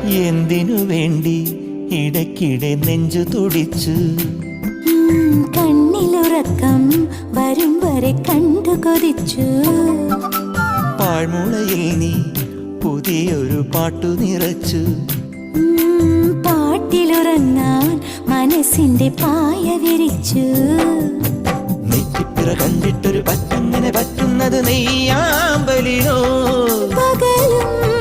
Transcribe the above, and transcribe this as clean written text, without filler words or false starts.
എന്തിനു വേണ്ടി ഇടയ്ക്കിടെ നെഞ്ചു തുടിച്ചു. കണ്ണിലുറക്കം വരും വരെ കണ്ടു കൊതിച്ചു. പാഴ്മുളയിൽ നീ പുതിയൊരു പാട്ടു നിറച്ചു. പാട്ടിലുറങ്ങാൻ മനസ്സിന്റെ പായ വിരിച്ചു. നെറ്റിപ്പിറ കണ്ടിട്ടൊരു പറ്റങ്ങനെ പറ്റുന്നത് നെയ്യാമ്പലിനോ. പകലും